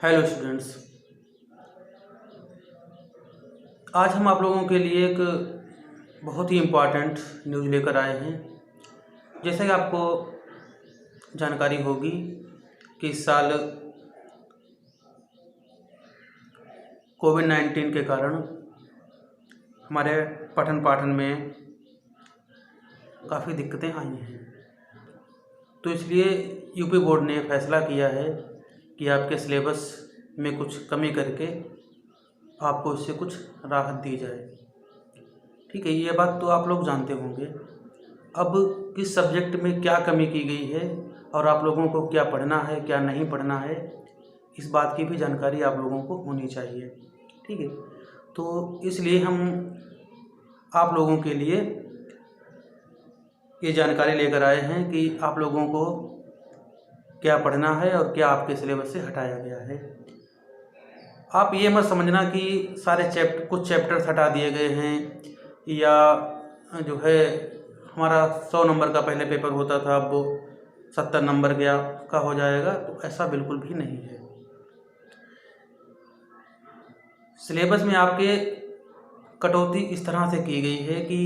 Hello students. आज हम आप लोगों के लिए एक बहुत ही इम्पोर्टेंट न्यूज़ लेकर आए हैं। जैसे कि आपको जानकारी होगी कि इस साल कोविड-19 के कारण हमारे पठन पाठन में काफ़ी दिक्कतें आई हैं। तो इसलिए यूपी बोर्ड ने फैसला किया है कि आपके सिलेबस में कुछ कमी करके आपको इससे कुछ राहत दी जाए। ठीक है, ये बात तो आप लोग जानते होंगे। अब किस सब्जेक्ट में क्या कमी की गई है और आप लोगों को क्या पढ़ना है क्या नहीं पढ़ना है, इस बात की भी जानकारी आप लोगों को होनी चाहिए। ठीक है, तो इसलिए हम आप लोगों के लिए ये जानकारी लेकर आए हैं कि आप लोगों को क्या पढ़ना है और क्या आपके सिलेबस से हटाया गया है। आप ये मत समझना कि सारे कुछ चैप्टर्स हटा दिए गए हैं या जो है हमारा 100 नंबर का पहले पेपर होता था अब वो 70 नंबर का हो जाएगा, तो ऐसा बिल्कुल भी नहीं है। सिलेबस में आपके कटौती इस तरह से की गई है कि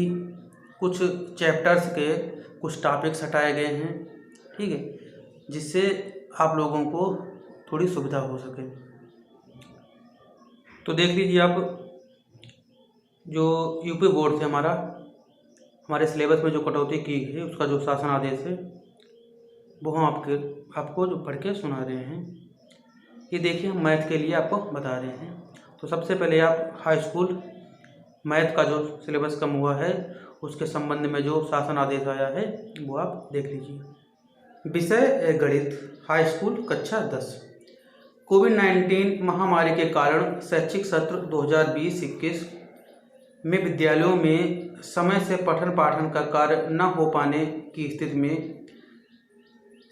कुछ चैप्टर्स के कुछ टॉपिक्स हटाए गए हैं। ठीक है, जिससे आप लोगों को थोड़ी सुविधा हो सके। तो देख लीजिए आप, जो यूपी बोर्ड से हमारे सिलेबस में जो कटौती की है उसका जो शासन आदेश है वो हम आपको जो पढ़ के सुना रहे हैं। ये देखिए, हम मैथ के लिए आपको बता रहे हैं। तो सबसे पहले आप हाई स्कूल मैथ का जो सिलेबस कम हुआ है उसके संबंध में जो शासन आदेश आया है वो आप देख लीजिए। विषय गणित, हाई स्कूल कक्षा 10। कोविड-19 महामारी के कारण शैक्षिक सत्र 2020-21 में विद्यालयों में समय से पठन पाठन का कार्य न हो पाने की स्थिति में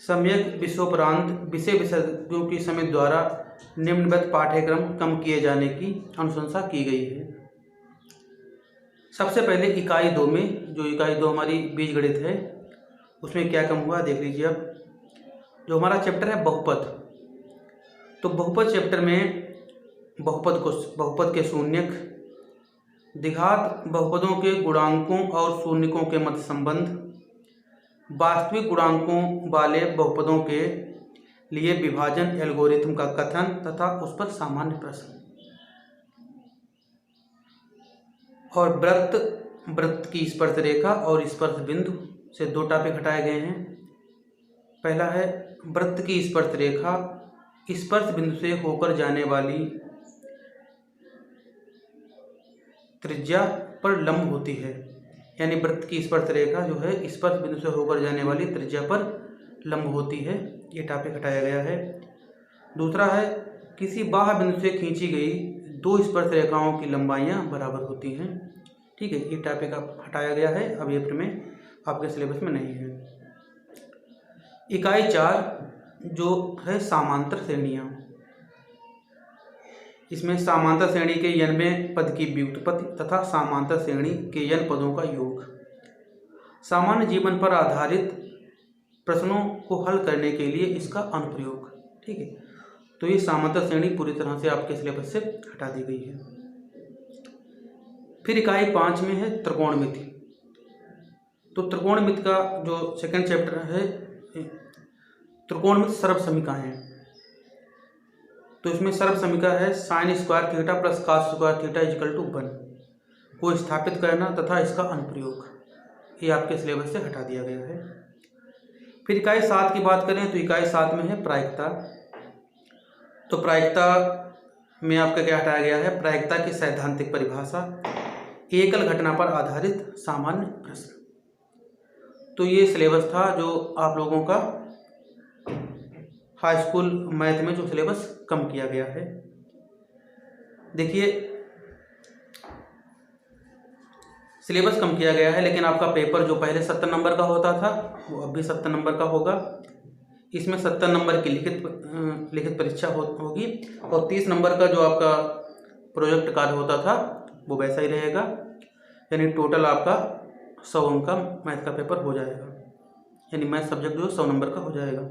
सम्यक विषयोपरांत विषय विशेषज्ञों की समिति द्वारा निम्नलिखित पाठ्यक्रम कम किए जाने की अनुशंसा की गई है। सबसे पहले इकाई 2 में, जो इकाई 2 हमारी बीजगणित है, उसमें क्या कम हुआ देख लीजिए आप। जो हमारा चैप्टर है बहुपद, तो बहुपद चैप्टर में बहुपद के शून्यक, द्विघात बहुपदों के गुणांकों और शून्यकों के मध्य संबंध, वास्तविक गुणांकों वाले बहुपदों के लिए विभाजन एल्गोरिथम का कथन तथा उस पर सामान्य प्रश्न, और वृत्त की स्पर्श रेखा और स्पर्श बिंदु से 2 टॉपिक हटाए गए हैं। पहला है वृत्त की स्पर्श रेखा स्पर्श बिंदु से होकर जाने वाली त्रिज्या पर लंब होती है। यानी वृत्त की स्पर्श रेखा जो है स्पर्श बिंदु से होकर जाने वाली त्रिज्या पर लंब होती है, ये टॉपिक हटाया गया है। दूसरा है किसी बाह्य बिंदु से खींची गई 2 स्पर्श रेखाओं की लंबाइयाँ बराबर होती हैं। ठीक है, ये टॉपिक हटाया गया है, अब ये में आपके सिलेबस में नहीं है। इकाई 4 जो है समांतर श्रेणियाँ, इसमें समांतर श्रेणी के n में पद की व्युत्पत्ति तथा समांतर श्रेणी के n पदों का योग, सामान्य जीवन पर आधारित प्रश्नों को हल करने के लिए इसका अनुप्रयोग। ठीक है, तो ये समांतर श्रेणी पूरी तरह से आपके सिलेबस से हटा दी गई है। फिर इकाई 5 में है त्रिकोणमिति। तो त्रिकोणमिति का जो सेकंड चैप्टर है त्रिकोणमिति सर्व समीकरण, तो इसमें सर्व समीकरण है sin square theta plus cos square theta equal to 1 को स्थापित करना तथा इसका अनुप्रयोग, ये आपके सिलेबस से हटा दिया गया है। फिर इकाई 7 की बात करें तो इकाई 7 में है प्रायिकता। तो प्रायिकता में आपका क्या हटाया गया है, प्रायिकता की सैद्धांतिक परिभाषा, एकल घटना पर आधारित सामान्य प्रश्न। तो ये सिलेबस था जो आप लोगों का हाई स्कूल मैथ में जो सिलेबस कम किया गया है। देखिए, सिलेबस कम किया गया है लेकिन आपका पेपर जो पहले 70 नंबर का होता था वो अब भी 70 नंबर का होगा। इसमें 70 नंबर की लिखित परीक्षा होगी और 30 नंबर का जो आपका प्रोजेक्ट कार्य होता था वो वैसा ही रहेगा। यानी टोटल आपका 100 अंक का मैथ का पेपर हो जाएगा, यानी मैथ सब्जेक्ट जो 100 नंबर का हो जाएगा।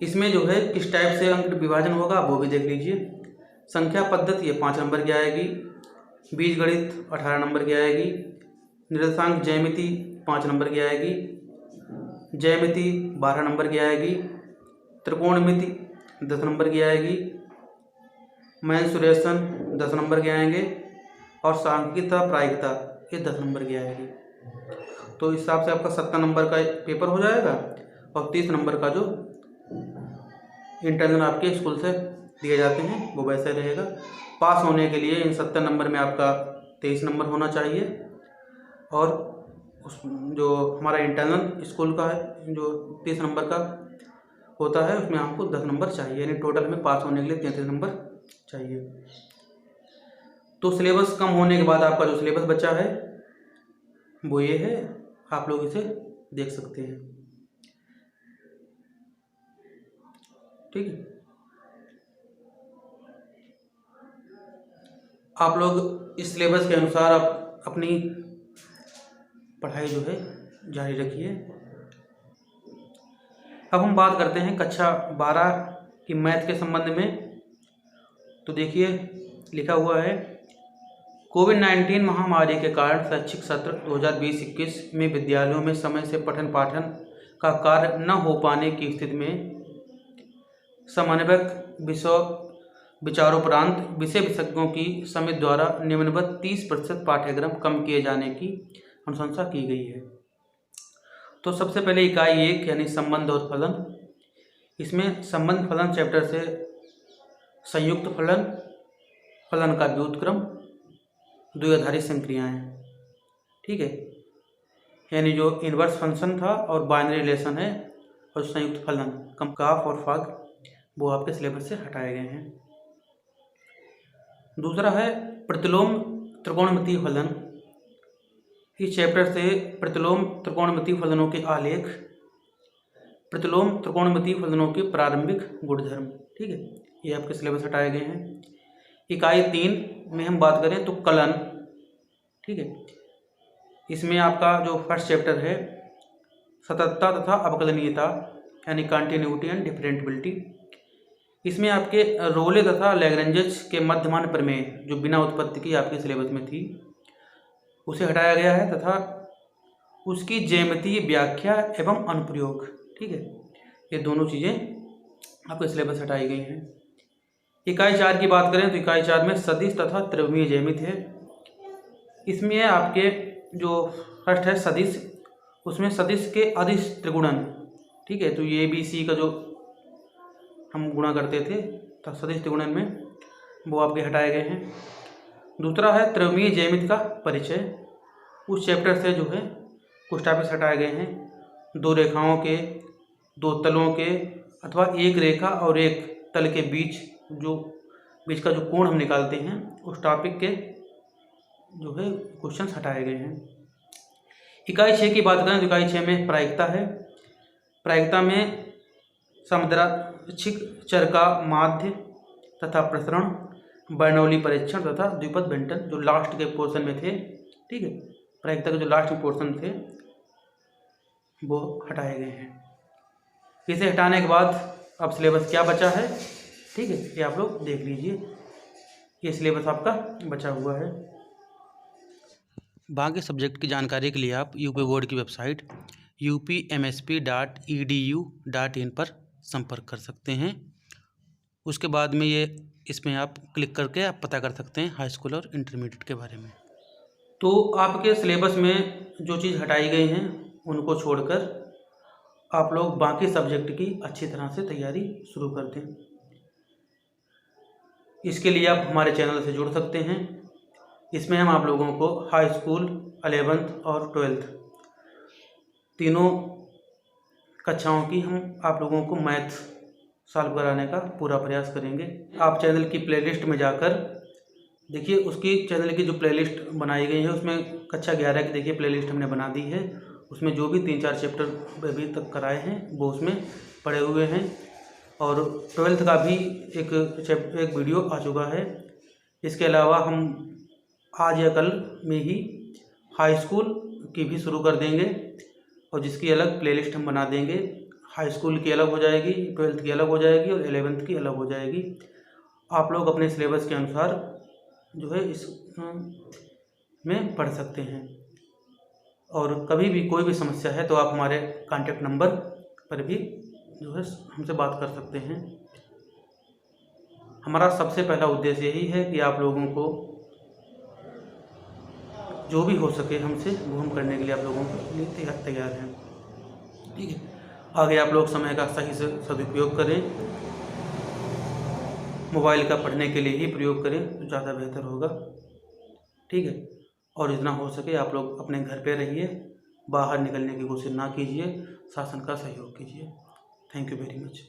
इसमें जो है किस टाइप से अंक विभाजन होगा वो भी देख लीजिए। संख्या पद्धति ये 5 नंबर की आएगी, बीजगणित 18 नंबर की आएगी, निर्देशांक ज्यामिति 5 नंबर की आएगी, ज्यामिति 12 नंबर की आएगी, त्रिकोणमिति 10 नंबर की आएगी, मेंसुरेशन 10 नंबर के आएंगे और सांख्यिकता प्रायिकता ये 10 नंबर की आएगी। तो इस हिसाब से आपका 70 नंबर का पेपर हो जाएगा और 30 नंबर का जो इंटरनल आपके स्कूल से दिए जाते हैं वो वैसे रहेगा। पास होने के लिए इन 70 नंबर में आपका 23 नंबर होना चाहिए और उस जो हमारा इंटरनल स्कूल का है जो 30 नंबर का होता है उसमें आपको 10 नंबर चाहिए, यानी टोटल में पास होने के लिए 33 नंबर चाहिए। तो सिलेबस कम होने के बाद आपका जो सिलेबस बचा है वो ये है, आप लोग इसे देख सकते हैं। ठीक है, आप लोग इस सिलेबस के अनुसार आप अपनी पढ़ाई जो है जारी रखिए। अब हम बात करते हैं कक्षा 12 की मैथ के संबंध में। तो देखिए लिखा हुआ है, कोविड-19 महामारी के कारण शैक्षिक सत्र 2020-21 में विद्यालयों में समय से पठन पाठन का कार्य न हो पाने की स्थिति में समन्वयक विचारोपरांत विषय विशेषज्ञों की समिति द्वारा निम्नवत 30% पाठ्यक्रम कम किए जाने की अनुशंसा की गई है। तो सबसे पहले इकाई 1 यानी संबंध और फलन। इसमें संबंध फलन चैप्टर से संयुक्त फलन, फलन का व्युत्क्रम, द्विआधारी संक्रियाएं, ठीक है, यानी जो इनवर्स फंक्शन था और बाइनरी रिलेशन है और संयुक्त फलन कम काफ और फाग वो आपके सिलेबस से हटाए गए हैं। दूसरा है प्रतिलोम त्रिकोणमितीय फलन। इस चैप्टर से प्रतिलोम त्रिकोणमितीय फलनों के आलेख, प्रतिलोम त्रिकोणमितीय फलनों के प्रारंभिक गुणधर्म, ठीक है, ये आपके सिलेबस हटाए गए हैं। इकाई 3 में हम बात करें तो कलन, ठीक है, इसमें आपका जो फर्स्ट चैप्टर है सततता तथा अवकलनीयता यानी कंटिन्यूटी एंड डिफरेंटिबिलिटी। इसमें आपके रोले तथा लैग्रेंजेस के मध्यमान प्रमेय जो बिना उत्पत्ति की आपके सिलेबस में थी उसे हटाया गया है तथा उसकी ज्यामितीय व्याख्या एवं अनुप्रयोग, ठीक है, ये दोनों चीज़ें आपके सिलेबस हटाई गई हैं। इकाई 4 की बात करें तो इकाई 4 में सदिश तथा त्रिविमीय ज्यामिति है। इसमें आपके जो फर्स्ट है सदिश, उसमें सदिश के अदिश त्रिगुणन, ठीक है, तो ये बी सी का जो हम गुणा करते थे तो सदिश त्रिगुणन में वो आपके हटाए गए हैं। दूसरा है त्रिविमीय ज्यामिति का परिचय। उस चैप्टर से जो है कुछ टॉपिक्स हटाए गए हैं। दो रेखाओं के, दो तलों के अथवा एक रेखा और एक तल के बीच का जो कोण हम निकालते हैं उस टॉपिक के जो है क्वेश्चंस हटाए गए हैं। इकाई 6 की बात करें तो इकाई 6 में प्रायिकता है। प्रायिकता में समुद्राक्षिक चर का माध्य तथा प्रसरण, बर्नौली परीक्षण तथा द्विपद बेंटन जो लास्ट के पोर्शन में थे, ठीक है, प्रायिकता के जो लास्ट के पोर्शन थे वो हटाए गए हैं। इसे हटाने के बाद अब सिलेबस क्या बचा है, ठीक है, ये आप लोग देख लीजिए, ये सिलेबस आपका बचा हुआ है। बाकी सब्जेक्ट की जानकारी के लिए आप यूपी बोर्ड की वेबसाइट upmsp.edu.in पर संपर्क कर सकते हैं। उसके बाद में इसमें आप क्लिक करके आप पता कर सकते हैं हाई स्कूल और इंटरमीडिएट के बारे में। तो आपके सिलेबस में जो चीज़ हटाई गई हैं उनको छोड़कर आप लोग बाकी सब्जेक्ट की अच्छी तरह से तैयारी शुरू कर दें। इसके लिए आप हमारे चैनल से जुड़ सकते हैं। इसमें हम आप लोगों को हाई स्कूल, 11th और 12th तीनों कक्षाओं की हम आप लोगों को मैथ सॉल्व कराने का पूरा प्रयास करेंगे। आप चैनल की प्लेलिस्ट में जाकर देखिए, उसकी चैनल की जो प्लेलिस्ट बनाई गई है उसमें कक्षा 11 की देखिए प्लेलिस्ट हमने बना दी है। उसमें जो भी 3-4 चैप्टर अभी तक कराए हैं वो उसमें पड़े हुए हैं और 12th का भी एक वीडियो आ चुका है। इसके अलावा हम आज या कल में ही हाई स्कूल की भी शुरू कर देंगे और जिसकी अलग प्लेलिस्ट हम बना देंगे। हाई स्कूल की अलग हो जाएगी, 12th की अलग हो जाएगी और 11th की अलग हो जाएगी। आप लोग अपने सिलेबस के अनुसार जो है इस में पढ़ सकते हैं। और कभी भी कोई भी समस्या है तो आप हमारे कॉन्टैक्ट नंबर पर भी जो है हमसे बात कर सकते हैं। हमारा सबसे पहला उद्देश्य यही है कि आप लोगों को जो भी हो सके हमसे वो हम करने के लिए आप लोगों के लिए तैयार हैं। ठीक है, आगे आप लोग समय का सही से सदुपयोग करें, मोबाइल का पढ़ने के लिए ही प्रयोग करें तो ज़्यादा बेहतर होगा। ठीक है, और जितना हो सके आप लोग अपने घर पे रहिए, बाहर निकलने की कोशिश ना कीजिए, शासन का सहयोग कीजिए। Thank you very much.